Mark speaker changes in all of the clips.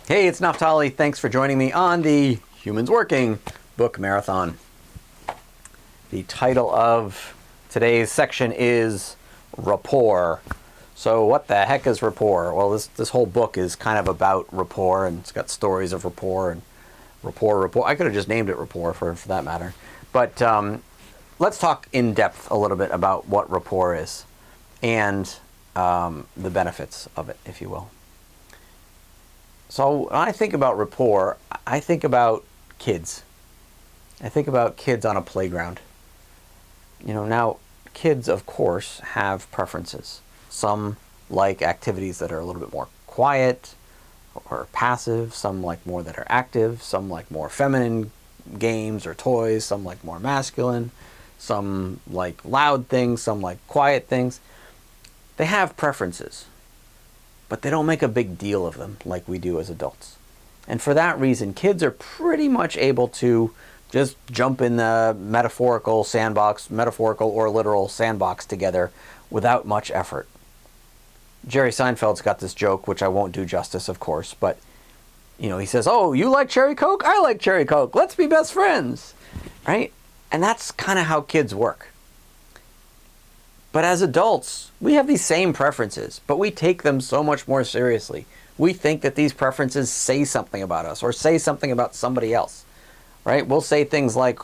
Speaker 1: Hey, it's Naftali. Thanks for joining me on the Humans Working Book Marathon. The title of today's section is Rapport. So what the heck is rapport? Well, this whole book is kind of about rapport, and it's got stories of rapport and rapport. I could have just named it Rapport for that matter. But let's talk in depth a little bit about what rapport is and the benefits of it, if you will. So when I think about rapport, I think about kids. I think about kids on a playground. Now kids, of course, have preferences. Some like activities that are a little bit more quiet or passive. Some like more that are active. Some like more feminine games or toys. Some like more masculine. Some like loud things. Some like quiet things. They have preferences, but they don't make a big deal of them like we do as adults. And for that reason, kids are pretty much able to just jump in the metaphorical sandbox, metaphorical or literal sandbox together without much effort. Jerry Seinfeld's got this joke, which I won't do justice, of course, but he says, "Oh, you like cherry Coke? I like cherry Coke. Let's be best friends." Right? And that's kind of how kids work. But as adults, we have these same preferences, but we take them so much more seriously. We think that these preferences say something about us or say something about somebody else, right? We'll say things like,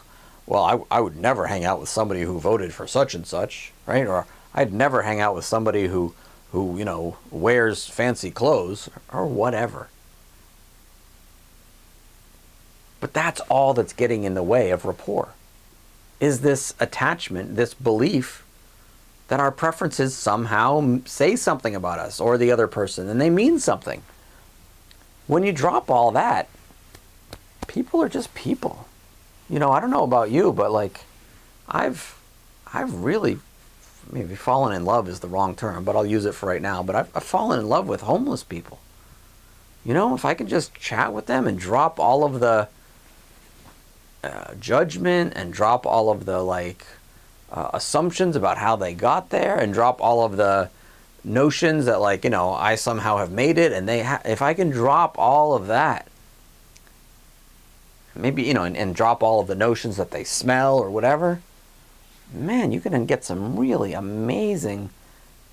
Speaker 1: well, I would never hang out with somebody who voted for such and such, right? Or I'd never hang out with somebody who wears fancy clothes or whatever. But that's all that's getting in the way of rapport, is this attachment, this belief that our preferences somehow say something about us or the other person, and they mean something. When you drop all that, people are just people. I don't know about you, but I've really, maybe fallen in love is the wrong term, but I'll use it for right now. But I've fallen in love with homeless people. If I could just chat with them and drop all of the judgment and drop all of the assumptions about how they got there and drop all of the notions that I somehow have made it and if I can drop all of that, maybe and drop all of the notions that they smell or whatever, man, you can get some really amazing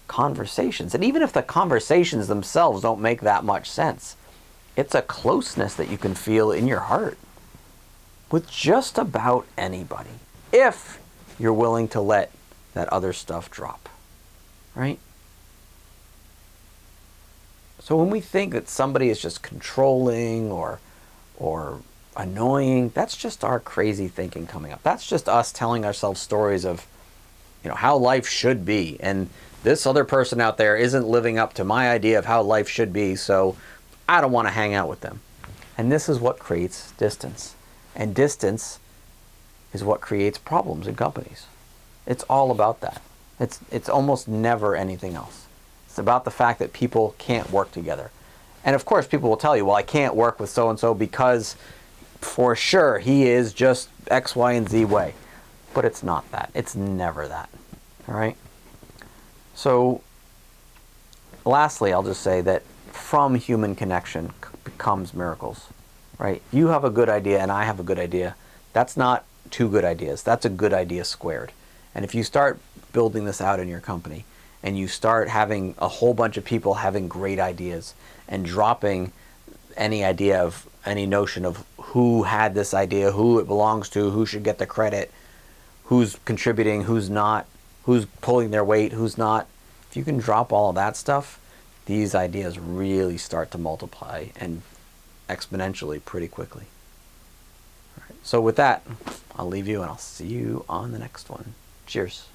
Speaker 1: conversations. And even if the conversations themselves don't make that much sense, it's a closeness that you can feel in your heart with just about anybody, if you're willing to let that other stuff drop, right? So when we think that somebody is just controlling or annoying, that's just our crazy thinking coming up. That's just us telling ourselves stories of, how life should be. And this other person out there isn't living up to my idea of how life should be, so I don't want to hang out with them. And this is what creates distance. And distance is what creates problems in companies. It's all about that. It's almost never anything else. It's about the fact that people can't work together. And of course people will tell you, well, I can't work with so-and-so because for sure he is just X, Y, and Z way. But it's not that. It's never that. All right? So lastly, I'll just say that from human connection comes miracles. Right? You have a good idea and I have a good idea. That's not two good ideas. That's a good idea squared. And if you start building this out in your company and you start having a whole bunch of people having great ideas and dropping any idea of any notion of who had this idea, who it belongs to, who should get the credit, who's contributing, who's not, who's pulling their weight, who's not. If you can drop all of that stuff, these ideas really start to multiply and exponentially pretty quickly. All right. So with that, I'll leave you and I'll see you on the next one. Cheers.